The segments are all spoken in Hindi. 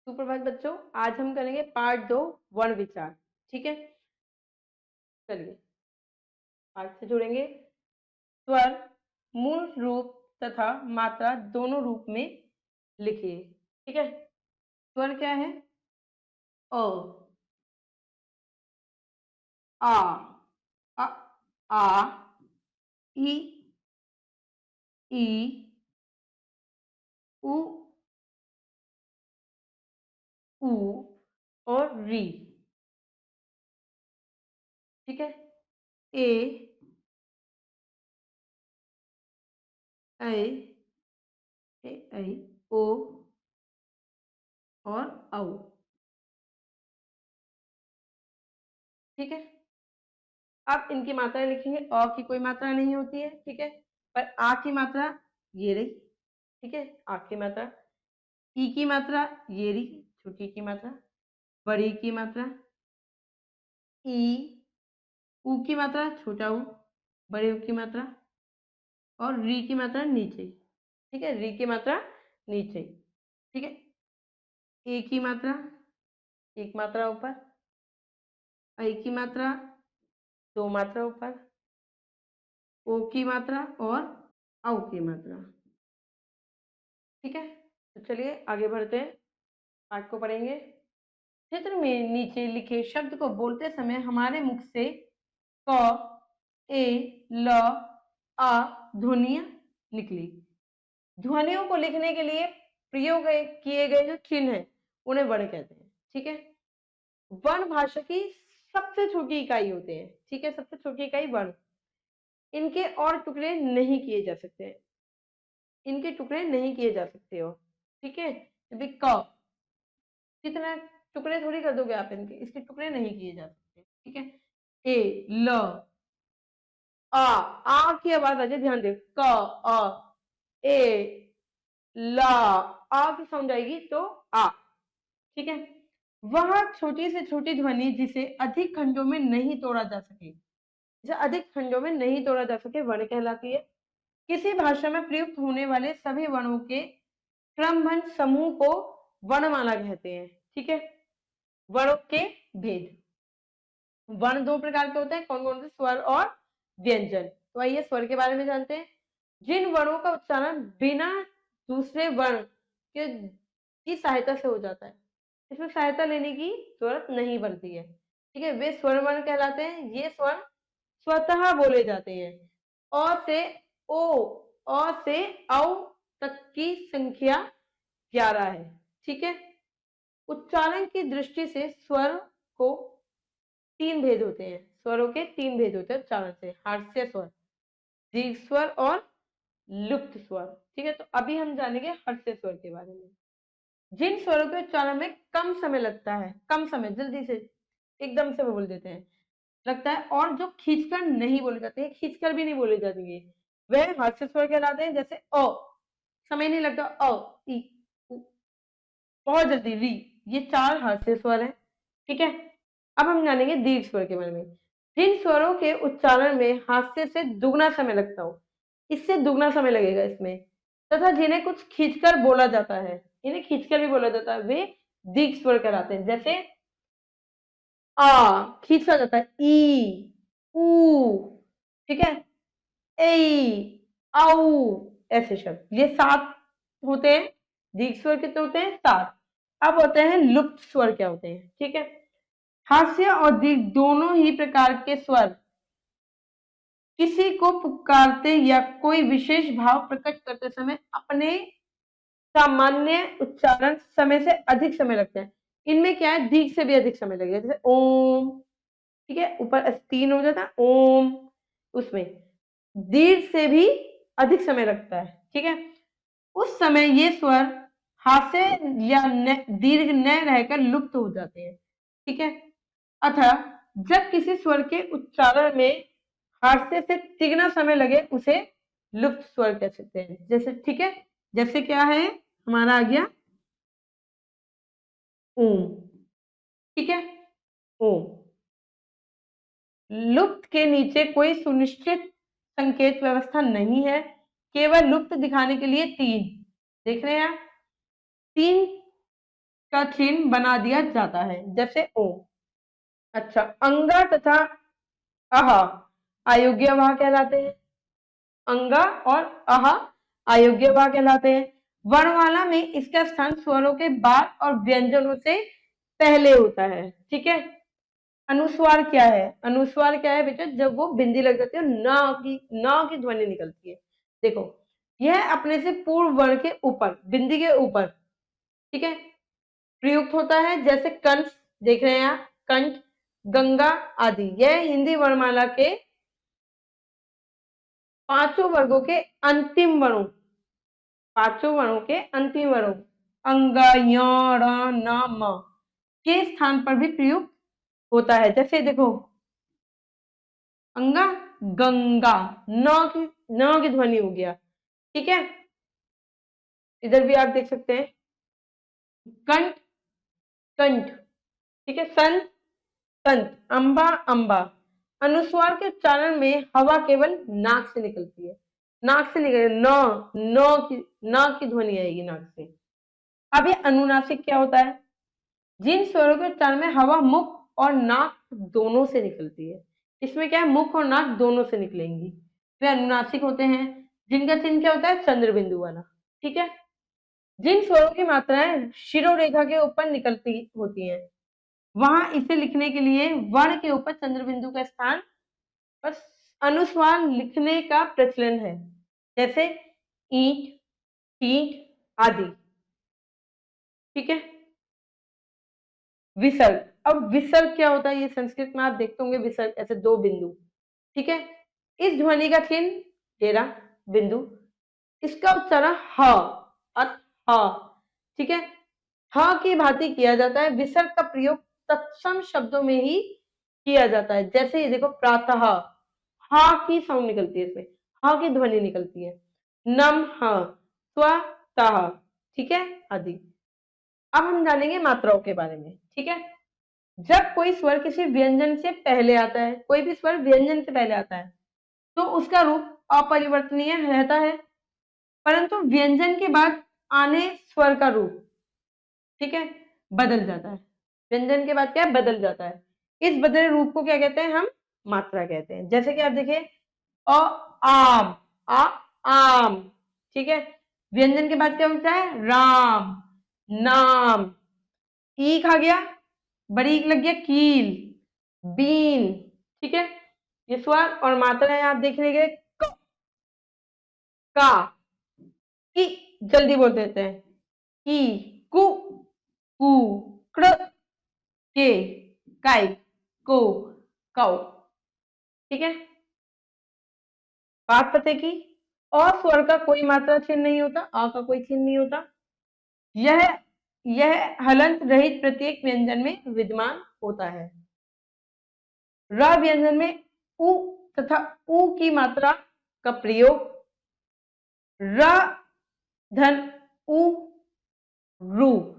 सुप्रभात बच्चों, आज हम करेंगे पार्ट 2 वर्ण विचार। ठीक है, चलिए पाठ से जुड़ेंगे। स्वर मूल रूप तथा मात्रा दोनों रूप में लिखिए। ठीक है, स्वर क्या है? अ, आ, अ, आ, ई, ई, उ, ऊ और री। ठीक है, ए, ऐ, ऐ, ओ और औ। ठीक है, अब इनकी मात्रा लिखेंगे। अ की कोई मात्रा नहीं होती है, ठीक है, पर आ की मात्रा ये रही। ठीक है, आ की मात्रा, ई की मात्रा ये रही, छोटी की मात्रा, बड़ी की मात्रा ई, ऊ की मात्रा छोटा ऊ, बड़े ऊ की मात्रा और री की मात्रा नीचे। ठीक है, री की मात्रा नीचे। ठीक है, ए की मात्रा एक मात्रा ऊपर, ऐ की मात्रा दो मात्रा ऊपर, ओ की मात्रा और औ की मात्रा। ठीक है, तो चलिए आगे बढ़ते हैं, पाठ को पढ़ेंगे। चित्र में नीचे लिखे शब्द को बोलते समय हमारे मुख से क, ए, ल, आ ध्वनियां निकली। ध्वनियों को लिखने के लिए प्रयोग किए गए जो चिन्ह है उन्हें वर्ण कहते हैं। ठीक है, वर्ण भाषा की सबसे छोटी इकाई होते हैं। ठीक है, सबसे छोटी इकाई वर्ण। इनके और टुकड़े नहीं किए जा सकते, इनके टुकड़े नहीं किए जा सकते हो। ठीक है, क कितना टुकड़े थोड़ी कर दोगे आप, इनके इसके टुकड़े नहीं किए जा सकते। ठीक है, ए, ल, आ की आवाज आ जाए, ध्यान दे, क, अ, ए, ला, आ की साउंड आएगी तो आ। ठीक है, वह छोटी से छोटी ध्वनि जिसे अधिक खंडों में नहीं तोड़ा जा सके, जिसे अधिक खंडों में नहीं तोड़ा जा सके वर्ण कहलाती है। किसी भाषा में प्रयुक्त होने वाले सभी वर्णों के क्रमबद्ध समूह को वर्णमाला कहते हैं। ठीक है, वर्णों के भेद। वर्ण दो प्रकार के होते हैं, कौन कौन से? स्वर और व्यंजन। तो आइए स्वर के बारे में जानते हैं। जिन वर्णों का उच्चारण बिना दूसरे वर्ण के की सहायता से हो जाता है, इसमें सहायता लेने की जरूरत नहीं बनती है। ठीक है, वे स्वर वर्ण कहलाते हैं। ये स्वर स्वतः बोले जाते हैं। अ से ओ, अ से औ तक की संख्या 11 है। ठीक है, उच्चारण की दृष्टि से स्वर को तीन भेद होते हैं, स्वरों के तीन भेद होते हैं उच्चारण से, हास्य स्वर, दीर्घ स्वर और लुप्त स्वर। ठीक है, तो अभी हम जानेंगे हास्य स्वर के बारे में। जिन स्वरों के उच्चारण में कम समय लगता है, कम समय, जल्दी से एकदम से बोल देते हैं लगता है, और जो खींचकर नहीं बोले जाते हैं, खींचकर भी नहीं बोले जाएंगे, वह हास्य स्वर कहलाते हैं। जैसे अ, समय नहीं लगता, अ, ई, उ, बहुत जल्दी, री, ये चार हास्य स्वर है। ठीक है, अब हम जानेंगे दीर्घ स्वर के बारे में। जिन स्वरों के उच्चारण में हास्य से दुगना समय लगता हो, इससे दुगना समय लगेगा इसमें, तथा जिन्हें कुछ खींचकर बोला जाता है, इन्हें खींचकर भी बोला जाता है, वे दीर्घ स्वर कहलाते हैं। जैसे आ खींचा जाता है, ई, ऊ, ठीक है, ए, औ, ऐसे शब्द, ये 7 होते हैं। दीर्घ स्वर कितने होते हैं? 7। अब होते हैं लुप्त स्वर, क्या होते हैं? ठीक है, हास्य और दीर्घ दोनों ही प्रकार के स्वर किसी को पुकारते या कोई विशेष भाव प्रकट करते समय अपने सामान्य उच्चारण समय से अधिक समय लगता है। इनमें क्या है, दीर्घ से भी अधिक समय लगेगा। जैसे ओम, ठीक है, ऊपर 3 हो जाता है ओम, उसमें दीर्घ से भी अधिक समय लगता है। ठीक है, उस समय ये स्वर हास्य या दीर्घ न रहकर लुप्त हो जाते हैं। ठीक है, अतः जब किसी स्वर के उच्चारण में हास्य से तिगना समय लगे उसे लुप्त स्वर कह सकते हैं। जैसे, ठीक है, जैसे क्या है, हमारा आ गया ओम। ठीक है, ओम। लुप्त के नीचे कोई सुनिश्चित संकेत व्यवस्था नहीं है, केवल लुप्त दिखाने के लिए 3 देख रहे हैं, 3 का चिन्ह बना दिया जाता है, जैसे ओ। अच्छा, अंगा तथा अहा अयोग्य वाह कहलाते हैं। अंगा और अहा अयोग्य वाह कहलाते हैं। वर्णमाला में इसका स्थान स्वरों के बाद और व्यंजनों से पहले होता है। ठीक है। अनुस्वार क्या है? अनुस्वार क्या है बेटा? जब वो बिंदी लग जाती है, ना की ध्वनि निकलती है। देखो, यह अपने से पूर्व वर्ण के ऊपर, बिंदी के ऊपर, ठीक है, प्रयुक्त होता है। जैसे कंठ, देख रहे हैं आप, कंठ, गंगा आदि। यह हिंदी वर्णमाला के पांचों वर्गों के अंतिम वर्णों, पांचों वर्णों के अंतिम वर्णों अंगा, य, र, न, म के स्थान पर भी प्रयुक्त होता है। जैसे देखो, अंगा, गंगा, न की ध्वनि हो गया। ठीक है। इधर भी आप देख सकते हैं, कंठ, कंठ, ठीक है, संत, संत, अंबा, अंबा। अनुस्वार के उच्चारण में हवा केवल नाक से निकलती है, नाक से निकल, न की ध्वनि आएगी नाक से। अब ये अनुनासिक क्या होता है? जिन स्वरों के उच्चारण में हवा मुख और नाक दोनों से निकलती है, इसमें क्या है, मुख और नाक दोनों से निकलेंगी, वे अनुनासिक होते हैं। जिनका चिन्ह क्या होता है? चंद्र बिंदु वाला। ठीक है। जिन स्वरों की मात्राएं शिरोरेखा के ऊपर निकलती होती हैं, वहां इसे लिखने के लिए वर्ण के ऊपर चंद्र बिंदु का स्थान पर अनुस्वार लिखने का प्रचलन है। जैसे ईंट, ईंट आदि। ठीक है। विसर्ग, अब विसर्ग क्या होता है? ये संस्कृत में आप देखते होंगे, विसर्ग ऐसे दो बिंदु। ठीक है। इस ध्वनि का चिन्ह तेरा बिंदु, इसका उच्चारण ह, ह। ठीक है। ह की भांति किया जाता है। विसर्ग का प्रयोग तत्सम शब्दों में ही किया जाता है। जैसे ये देखो, प्रातः, ह की साउंड निकलती है, इसमें ह की ध्वनि निकलती है। नम, स्वतः। ठीक है, आदि। अब हम जानेंगे मात्राओं के बारे में। ठीक है। जब कोई स्वर किसी व्यंजन से पहले आता है, कोई भी स्वर व्यंजन से पहले आता है, तो उसका रूप अपरिवर्तनीय रहता है, परंतु व्यंजन के बाद आने स्वर का रूप, ठीक है, बदल जाता है। व्यंजन के बाद क्या है? बदल जाता है। इस बदले रूप को क्या कहते हैं? हम मात्रा कहते हैं। जैसे कि आप देखिए, अ, आम, आ, आम। ठीक है। व्यंजन के बाद क्या होता है? राम, नाम। ईख आ गया, बड़ी ईख लग गया, कील, बीन। ठीक है। ये स्वर और मात्राएं आप देख लेंगे। का, की, जल्दी बोल देते हैं, की, कु, कु, कृ, के, काई, को, कौ। ठीक है। बात पते की। अ स्वर का कोई मात्रा चिन्ह नहीं होता, अ का कोई चिन्ह नहीं होता। यह यह हलंत रहित प्रत्येक व्यंजन में विद्यमान होता है। र व्यंजन में उ तथा उ की मात्रा का प्रयोग र, धन, उ, रू,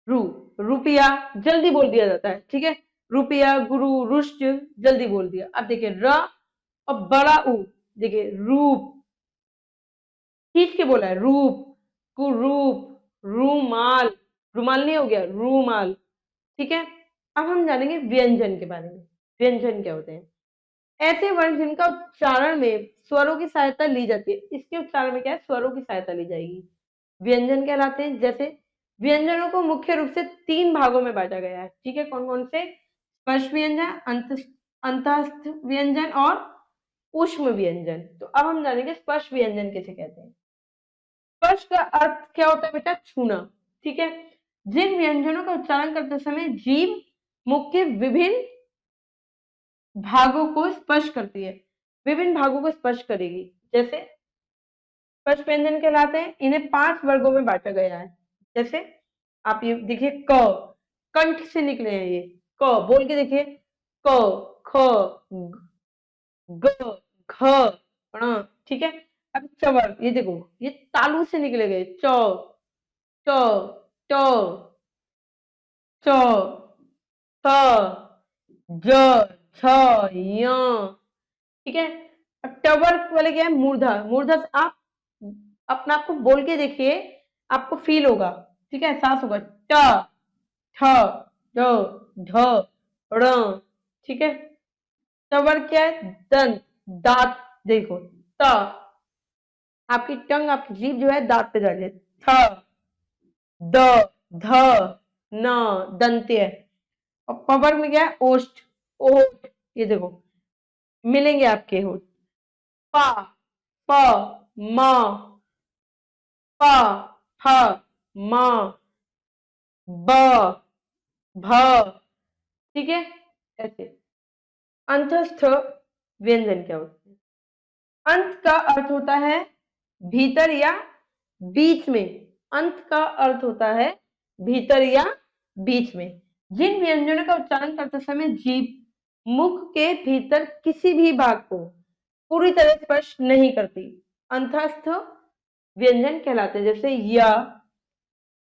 रू, रुपया जल्दी बोल दिया जाता है। ठीक है। रुपया, गुरु, रुष्ट जल्दी बोल दिया। अब देखिए, र और बड़ा उ, देखिए, रूप, खींच के बोला है, रूप, कुरूप, रूमाल, रुमाल नहीं हो गया, रूमाल। ठीक है। अब हम जानेंगे व्यंजन के बारे में। व्यंजन क्या होते हैं? ऐसे वर्ण जिनका उच्चारण में स्वरों की सहायता ली जाती है, इसके उच्चारण में क्या है? स्वरों की सहायता ली जाएगी, व्यंजन कहलाते हैं। जैसे व्यंजनों को मुख्य रूप से तीन भागों में बांटा गया है। ठीक है। कौन कौन से? स्पर्श व्यंजन, अंतस्थ व्यंजन और ऊष्म व्यंजन। तो अब हम जानेंगे स्पर्श व्यंजन किसे कहते हैं। स्पर्श का अर्थ क्या होता है बेटा? छूना। ठीक है। जिन व्यंजनों का उच्चारण करते समय जीभ मुख के विभिन्न भागों को स्पर्श करती है, विभिन्न भागों को स्पर्श करेगी, जैसे स्पर्श व्यंजन कहलाते हैं। इन्हें 5 वर्गों में बांटा गया है। जैसे आप ये देखिए, क, कंठ से निकले हैं ये, क बोल के देखिए, क, ख, ग, घ, ण। ठीक है। अब चवर, ये देखो, ये तालू से निकले गए, च, ट, ट, च, थ, ज, छ, य। ठीक है। अब टवर वाले क्या है? मूर्धा, मूर्धा से आप अपना आप को बोल के देखिए, आपको फील होगा, ठीक है, एहसास होगा। ट, ठ, ड, ढ, ण, ठीक है। तवर क्या है? दंत, दांत। देखो त, आपकी टंग, आपकी जीभ जो है दांत पे जा रही है। थ, द, ध, न, दंत्य। और पवर में क्या है? ओष्ठ, ओठ। ये देखो मिलेंगे आपके होठ। पा, प, म, प, ह, म, ब, भ, ठीक है। ऐसे अंतस्थ व्यंजन क्या होते हैं? अंत का अर्थ होता है भीतर या बीच में। अंत का अर्थ होता है भीतर या बीच में। जिन व्यंजनों का उच्चारण करते समय जीभ मुख के भीतर किसी भी भाग को पूरी तरह स्पर्श नहीं करती, अंतस्थ व्यंजन कहलाते हैं। जैसे य,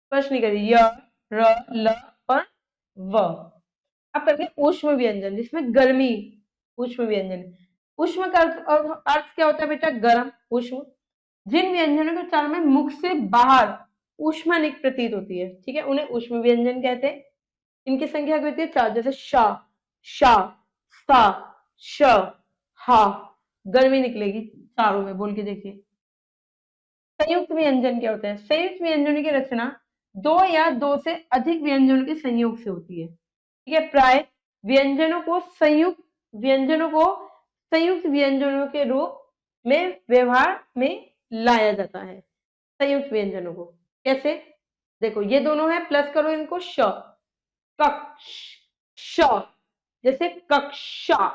स्पर्श नहीं करी, य, र, ल और व। अब करते हैं ऊष्म व्यंजन, जिसमें गर्मी। ऊष्म व्यंजन, ऊष्म का अर्थ क्या होता है बेटा? गर्म, ऊष्म। जिन व्यंजनों के उच्चारण में मुख से बाहर ऊष्मानिक प्रतीत होती है, ठीक है, उन्हें ऊष्म व्यंजन कहते हैं। इनकी संख्या होती है 4, जैसे श, शा, सा, श, हा। गर्मी निकलेगी चारों में, बोल के देखिए। संयुक्त व्यंजन क्या होते हैं? संयुक्त व्यंजनों की रचना दो या दो से अधिक व्यंजनों के संयोग से होती है, ठीक है। प्राय व्यंजनों को संयुक्त व्यंजनों को संयुक्त व्यंजनों के रूप में व्यवहार में लाया जाता है। संयुक्त व्यंजनों को कैसे? देखो ये दोनों है, प्लस करो इनको, श, कक्ष, श, जैसे कक्षा,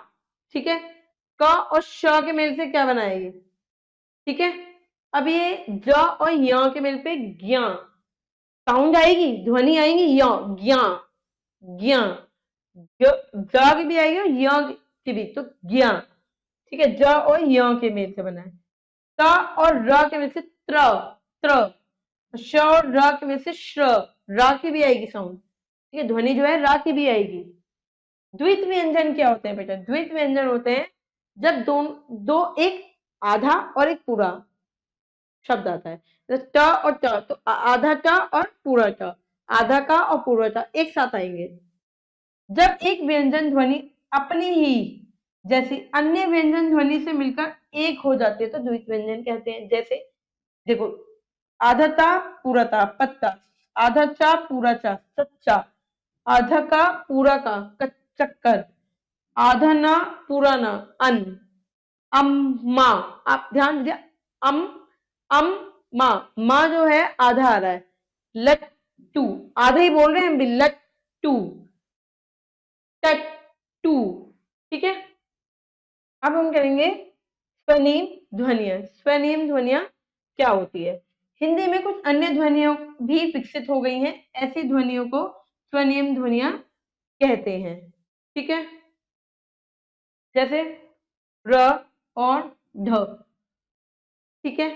ठीक है। क और श के मेल से क्या बनाएगी? ठीक है। अब ये ज और य के मेल पे ज्ञा, साउंड आएगी, ध्वनि आएगी, य, ज्ञा, ज्ञा। ज की भी आएगी और य की भी, तो ज्ञा, ठीक है। ज और य के मेल से बना है। त और र के मेल से त्र, त्र। श और र के मेल से श्र, रा की भी आएगी साउंड, ठीक है। ध्वनि जो है रा की भी आएगी। द्वित व्यंजन क्या होते हैं बेटा? द्वित व्यंजन होते हैं जब दो एक आधा और एक पूरा शब्द आता है। तो ट और ट, तो आधा ट और पूरा ट, आधा का और पूरा ट एक साथ आएंगे। जब एक व्यंजन ध्वनि अपनी ही जैसी अन्य व्यंजन ध्वनि से मिलकर एक हो जाती है तो द्वित व्यंजन कहते हैं। जैसे देखो, आधा ता पूरा ता, पत्ता, आधा चा पूरा चा, सच्चा, आधा का पूरा का, चक्कर, आधा ना पूरा ना, अन्न, अम्मा। आप ध्यान दीजिए, अम मा, माँ जो है आधा आ रहा है, लट्टू, आधा ही बोल रहे हैं हम भी, लट्टू, टट्टू, ठीक है। अब हम करेंगे स्वनिम ध्वनियां। स्वनिम ध्वनियां क्या होती है? हिंदी में कुछ अन्य ध्वनियों भी विकसित हो गई हैं, ऐसी ध्वनियों को स्वनिम ध्वनियां कहते हैं, ठीक है। जैसे र और ढ, ठीक है।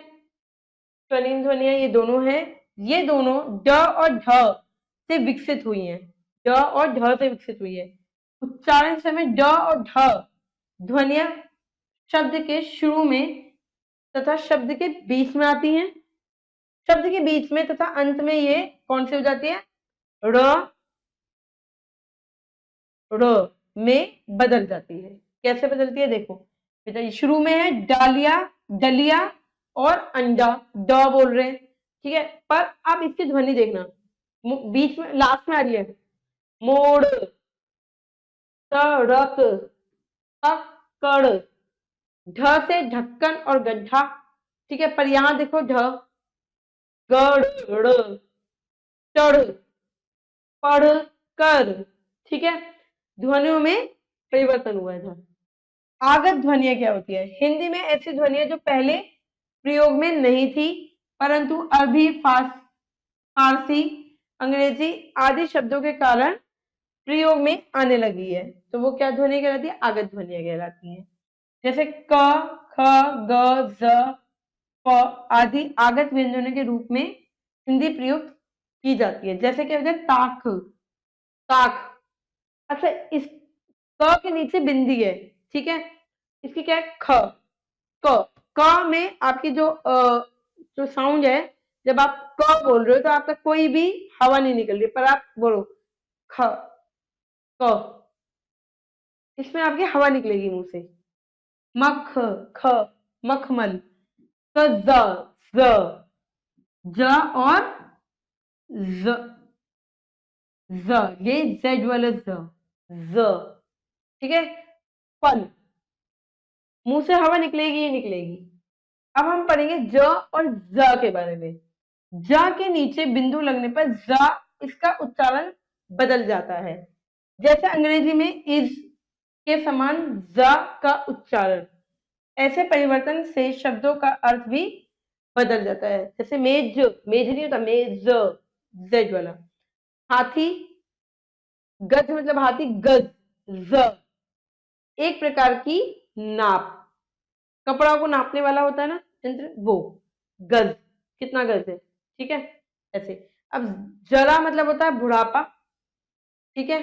स्वनिम ध्वनियां ये दोनों हैं, ये दोनों ड और ढ से विकसित हुई हैं, ड और ढ से विकसित हुई है। उच्चारण समय ड और ढ ध्वनियां शब्द के शुरू में तथा शब्द के बीच में आती हैं, शब्द के बीच में तथा अंत में ये कौन सी हो जाती है? र, र में बदल जाती है। कैसे बदलती है? देखो बेटा, शुरू में है डालिया, डलिया और अंडा, ड बोल रहे हैं, ठीक है। पर अब इसकी ध्वनि देखना, बीच में लास्ट में आ रही है मोड़, सड़क, अकड़, ढ से ढक्कन और गड्ढा, ठीक है। पर यहां देखो ढ, गड़, चढ़, पढ़, कर, ठीक है। ध्वनियों में परिवर्तन हुआ था। आगत ध्वनियां क्या होती है? हिंदी में ऐसी ध्वनियां जो पहले प्रयोग में नहीं थी, परंतु अरबी, फारसी, अंग्रेजी आदि शब्दों के कारण प्रयोग में आने लगी है, तो वो क्या ध्वनि कहलाती है? आगत ध्वनियां कहलाती है। जैसे क, ख, ग, ज, प आदि आगत व्यंजनों के रूप में हिंदी प्रयुक्त की जाती है। जैसे क्या होता है? ताक, ताक। अच्छा, इस क के नीचे बिंदी है, ठीक है। इसकी क्या है? ख, क, क में आपकी जो साउंड है, जब आप क बोल रहे हो तो आपका कोई भी हवा नहीं निकल रही, पर आप बोलो ख, क, इसमें आपकी हवा निकलेगी मुंह से। मख, ख, मखमल। क, ज, ज और ज, ये जेड वाला ज, ठीक है। फल, मुंह से हवा निकलेगी ही निकलेगी। अब हम पढ़ेंगे ज और ज के बारे में। ज के नीचे बिंदु लगने पर ज इसका उच्चारण बदल जाता है। जैसे अंग्रेजी में इज के समान ज का उच्चारण। ऐसे परिवर्तन से शब्दों का अर्थ भी बदल जाता है। जैसे मेज, मेज नहीं होता, मेज, जेड वाला। हाथी, गज मतलब हाथी, गज, ज, एक प्रकार की नाप, कपड़ा को नापने वाला होता है ना यंत्र, वो, गज, कितना गज है, ठीक है, ऐसे। अब जरा मतलब होता है बुढ़ापा, ठीक है,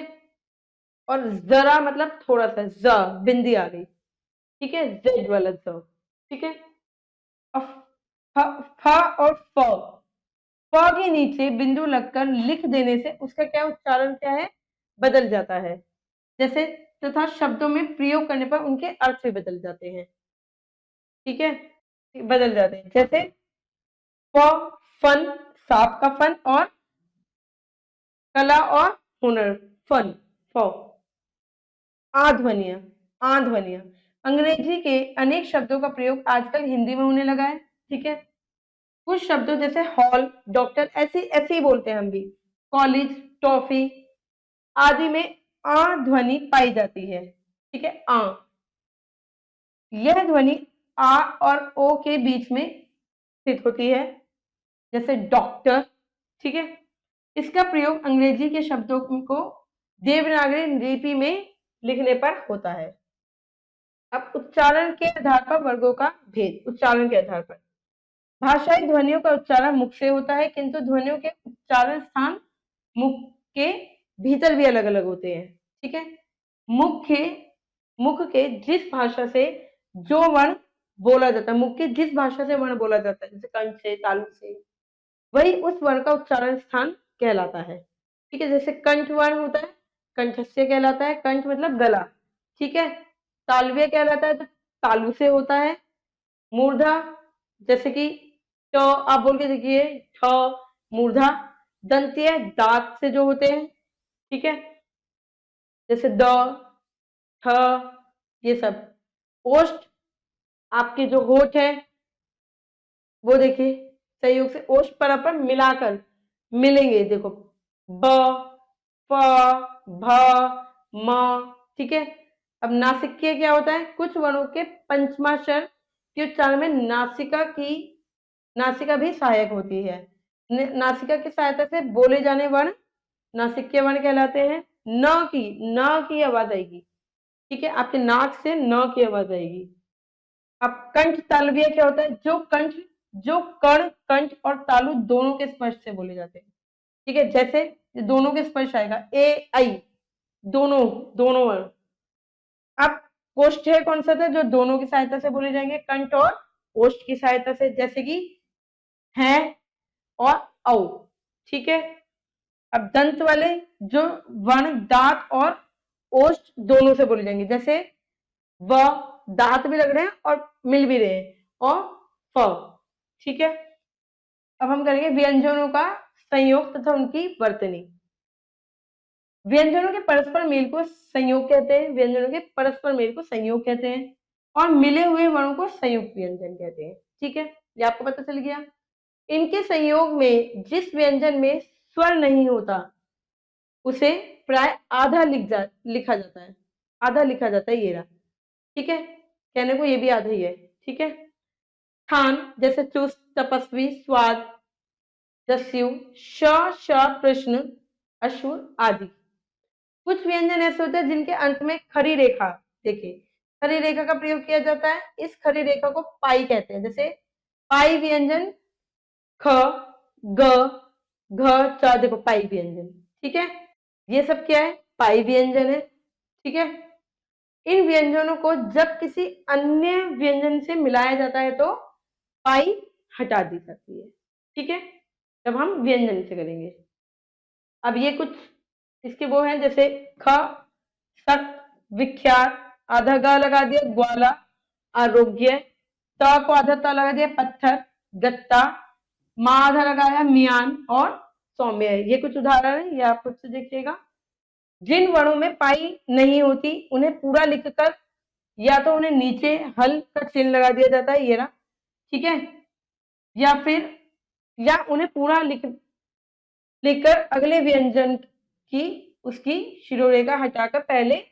और जरा मतलब थोड़ा सा, ज बिंदी आ गई, ठीक है, जेड वाला ज, ठीक है। अब फ और फ, फ के नीचे बिंदु लगकर लिख देने से उसका क्या उच्चारण क्या है, बदल जाता है। जैसे तथा शब्दों में प्रयोग करने पर उनके अर्थ भी बदल जाते हैं, ठीक है, बदल जाते हैं। जैसे फ, फन, सांप का फन, और कला और हुनर, फन, फ। आध्वनिया, आध्वनिया, अंग्रेजी के अनेक शब्दों का प्रयोग आजकल हिंदी में होने लगा है, ठीक है। कुछ शब्दों जैसे हॉल, डॉक्टर, ऐसे ऐसे ही बोलते हैं हम भी। कॉलेज, टॉफी आदि में आ ध्वनि पाई जाती है, ठीक है, आ। यह ध्वनि आ और ओ के बीच में स्थित होती है, जैसे डॉक्टर, ठीक है। इसका प्रयोग अंग्रेजी के शब्दों को देवनागरी लिपि में लिखने पर होता है। अब उच्चारण के आधार पर वर्गों का भेद। उच्चारण के आधार पर भाषाई ध्वनियों का उच्चारण मुख से होता है, किंतु ध्वनियों के उच्चारण स्थान मुख के भीतर भी अलग अलग होते हैं, ठीक है। मुख के जिस भाषा से जो वर्ण बोला जाता है, मुख के जिस भाषा से वर्ण बोला जाता है, जैसे कंठ से, तालु से, वही उस वर्ण का उच्चारण स्थान कहलाता है, ठीक है। जैसे कंठ वर्ण होता है, कंठस्य कहलाता है, कंठ मतलब गला, ठीक है। तालव्य कहलाता है, तो तालु से होता है। मूर्धा, जैसे कि ट, आप बोल के देखिए, ठ, मूर्धा। दंत्य, दांत से जो होते हैं, ठीक है, जैसे द, ठ, ये सब। ओष्ठ, आपके जो होठ है, वो देखिए संयोग से ओष्ठ पर मिलाकर मिलेंगे, देखो, ब, फ, भ, म, ठीक है। अब नासिक्य क्या होता है, कुछ वर्णों के पंचमाक्षर के उच्चारण में नासिका भी सहायक होती है। नासिका की सहायता से बोले जाने वर्ण नासिक्य वर्ण कहलाते हैं। न की आवाज आएगी, ठीक है, आपके नाक से न की आवाज आएगी। अब कंठ तालव्य क्या होता है, जो कण, कंठ और तालु दोनों के स्पर्श से बोले जाते हैं, ठीक है। जैसे दोनों के स्पर्श आएगा, ए आई, दोनों दोनों वर्ण। अब कोष्ठ है कौन सा था, जो दोनों की सहायता से बोले जाएंगे, कंठ और ओष्ठ की सहायता से, जैसे कि है और औ, ठीक है। अब दंत वाले जो वर्ण दांत और ओष्ठ दोनों से बोले जाएंगे, जैसे व, दांत भी लग रहे हैं और मिल भी रहे हैं, और फ, ठीक है। अब हम करेंगे व्यंजनों का संयोग तथा उनकी वर्तनी। व्यंजनों के परस्पर मेल को संयोग कहते हैं, व्यंजनों के परस्पर मेल को संयोग कहते हैं, और मिले हुए वर्णों को संयुक्त व्यंजन कहते हैं, ठीक है। ये आपको पता चल गया। इनके संयोग में जिस व्यंजन में स्वर नहीं होता उसे प्राय लिखा जाता है, आधा लिखा जाता है, ये रहा, ठीक है। कहने को ये भी आधा ही है, ठीक है। स्थान, जैसे चुस्त, तपस्वी, स्वाद, दस्यु, श, प्रश्न, अश्व आदि। कुछ व्यंजन ऐसे होते हैं जिनके अंत में खड़ी रेखा, देखिए खड़ी रेखा का प्रयोग किया जाता है, इस खड़ी रेखा को पाई कहते हैं। जैसे पाई व्यंजन, ख, ग, घ, च, देखो पाई व्यंजन, ठीक है। ये सब क्या है, पाई व्यंजन है, ठीक है। इन व्यंजनों को जब किसी अन्य व्यंजन से मिलाया जाता है तो पाई हटा दी जाती है, ठीक है, जब हम व्यंजन से करेंगे। अब ये कुछ इसके वो हैं जैसे ख, सक, विख्यात, आधा ग लगा दिया ग्वाला, आरोग्य, त को आधा त लगा दिया पत्थर, गत्ता, माँ आधा लगाया मियान और सौम्य है। ये कुछ उदाहरण है, ये आप खुद से देखिएगा। जिन वर्णों में पाई नहीं होती उन्हें पूरा लिखकर या तो उन्हें नीचे हल का चिन्ह लगा दिया जाता है, ये ना, ठीक है, या फिर या उन्हें पूरा लिखकर अगले व्यंजन की उसकी शिरोरेखा हटाकर पहले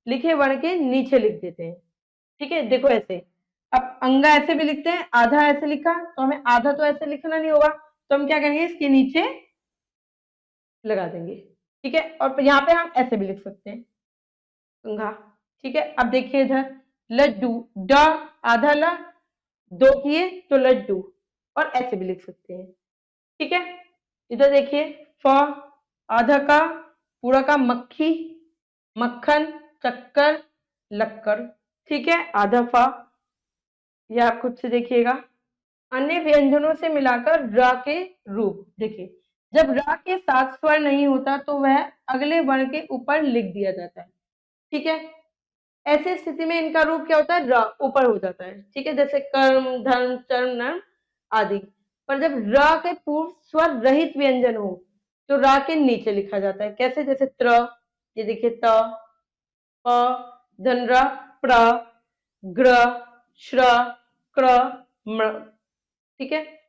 लिखे वर्ण के नीचे लिख देते हैं। ठीक है, देखो ऐसे। अब अंगा ऐसे भी लिखते हैं, आधा ऐसे लिखा तो हमें आधा तो ऐसे लिखना नहीं होगा, तो हम क्या करेंगे, इसके नीचे लगा देंगे। ठीक है, और यहाँ पे हम ऐसे भी लिख सकते हैं अंगा। ठीक है, अब देखिए इधर लड्डू, ड आधा ल, दो किए तो लड्डू, और ऐसे भी लिख सकते हैं। ठीक है, इधर देखिए फ आधा का पूरा का मक्खी, मक्खन, चक्कर, लक्कर। ठीक है, आधा फा, यह आप खुद से देखिएगा। अन्य व्यंजनों से मिलाकर र के रूप देखिए, जब र के साथ स्वर नहीं होता तो वह अगले वर्ण के ऊपर लिख दिया जाता है। ठीक है, ऐसी स्थिति में इनका रूप क्या होता है, र ऊपर हो जाता है। ठीक है, जैसे कर्म, धर्म, चर्म, नर्म आदि। पर जब र के पूर्व स्वर रहित व्यंजन हो तो र के नीचे लिखा जाता है। कैसे, जैसे त्र, ये देखिए त, प, धनरा, प्र, ग्र, श्र, क्र, म्र। ठीक है,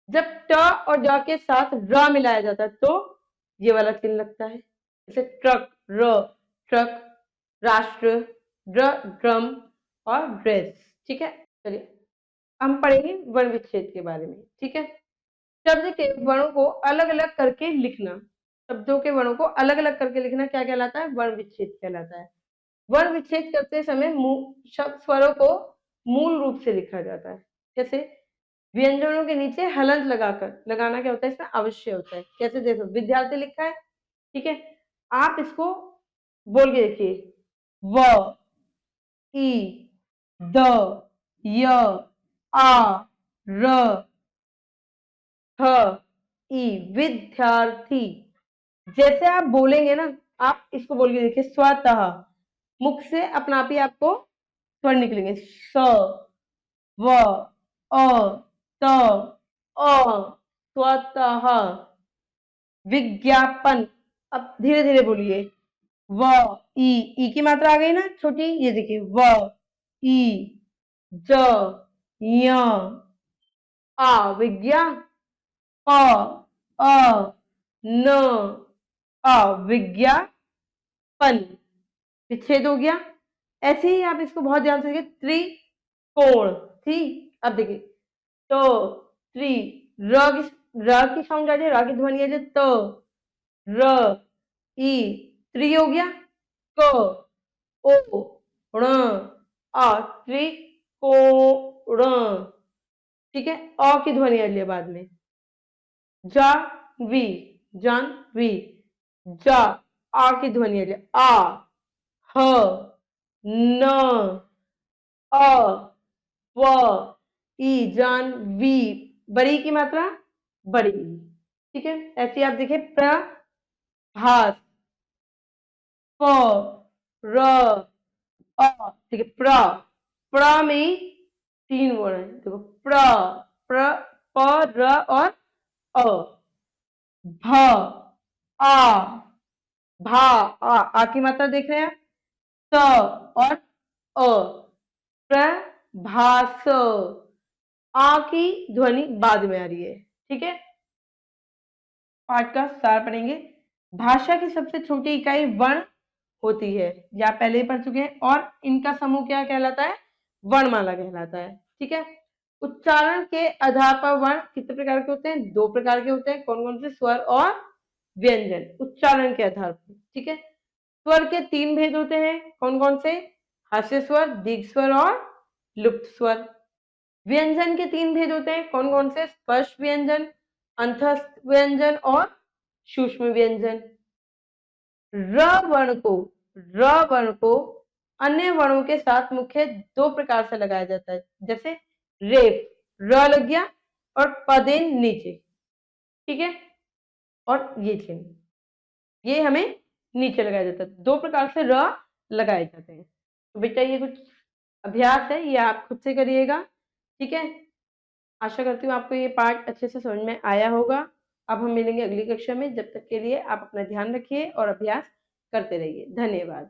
जब ट और ज के साथ र मिलाया जाता है तो ये वाला चिन्ह लगता है, जैसे ट्रक, र ट्रक, राष्ट्र, ड्रम और ड्रेस। ठीक है, चलिए हम पढ़ेंगे वर्ण विच्छेद के बारे में। ठीक है, शब्द के वर्णों को अलग अलग करके लिखना, शब्दों के वर्णों को अलग अलग करके लिखना क्या कहलाता है, वर्ण विच्छेद कहलाता है। वर्ण विच्छेद करते समय शब्द स्वरों को मूल रूप से लिखा जाता है। जैसे व्यंजनों के नीचे हलंत लगाना क्या होता है, इसमें अवश्य होता है। कैसे, देखो विद्यार्थी लिखा है, ठीक है, आप इसको बोल के देखिए, व, ई, द, य, आ, र, ह, ई, विद्यार्थी। जैसे आप बोलेंगे ना, आप इसको बोल के देखिए, स्वतः, मुख से अपना आप ही आपको स्वर निकलेंगे, स, व, अ, त, अ, स्वतः। विज्ञापन, अब धीरे धीरे बोलिए, व, ई की मात्रा आ गई ना छोटी, ये देखिए व, ई, ज, य, आ, विज्ञा, प, अ, न, अविज्ञापन, विच्छेद हो गया। ऐसे ही आप इसको बहुत ध्यान से देखिए, त्रिकोण, ठीक। अब देखिए तो त्रि, र की साउंड आ जाए, र की ध्वनि आ जाए तो, र, ई, त्रि हो गया, क, ओ, ण, आ, त्रिकोण। ठीक है, अ की ध्वनि आ रही है बाद में, जा, वी, जान, वी, जा, आ की ध्वनि आ रही है, आ, ह, न, अ, व, ई, जान, वी, बड़ी की मात्रा बड़ी। ठीक है, ऐसे आप देखिए, प्रभास, प, र, अ, ठीक है, प्र में 3 वर्ण है, देखो प्र, प, र और अ, भ, आ, भा, आ की मात्रा देख रहे हैं, स और अ, प्रभास, आ की ध्वनि बाद में आ रही है। ठीक है, पाठ का सार पढ़ेंगे। भाषा की सबसे छोटी इकाई वर्ण होती है, या पहले ही पढ़ चुके हैं, और इनका समूह क्या कहलाता है, वर्णमाला कहलाता है। ठीक है, उच्चारण के आधार पर वर्ण कितने प्रकार के होते हैं, 2 प्रकार के होते हैं। कौन कौन से, स्वर और व्यंजन, उच्चारण के आधार पर। ठीक है, स्वर के 3 भेद होते हैं, कौन कौन से, हास्य स्वर, दीर्घ स्वर और लुप्त स्वर। व्यंजन के 3 भेद होते हैं, कौन कौन से, स्पर्श व्यंजन, अंतस्थ व्यंजन और सूक्ष्म व्यंजन। र वर्ण को अन्य वर्णों के साथ मुख्य 2 प्रकार से लगाया जाता है, जैसे रेफ, र लग गया और पदेन नीचे। ठीक है, और ये चिन्ह, ये हमें नीचे लगाया जाता है। 2 प्रकार से र लगाए जाते हैं। तो बेटा ये कुछ अभ्यास है, ये आप खुद से करिएगा, ठीक है। आशा करती हूँ आपको ये पार्ट अच्छे से समझ में आया होगा। अब हम मिलेंगे अगली कक्षा में, जब तक के लिए आप अपना ध्यान रखिए और अभ्यास करते रहिए। धन्यवाद।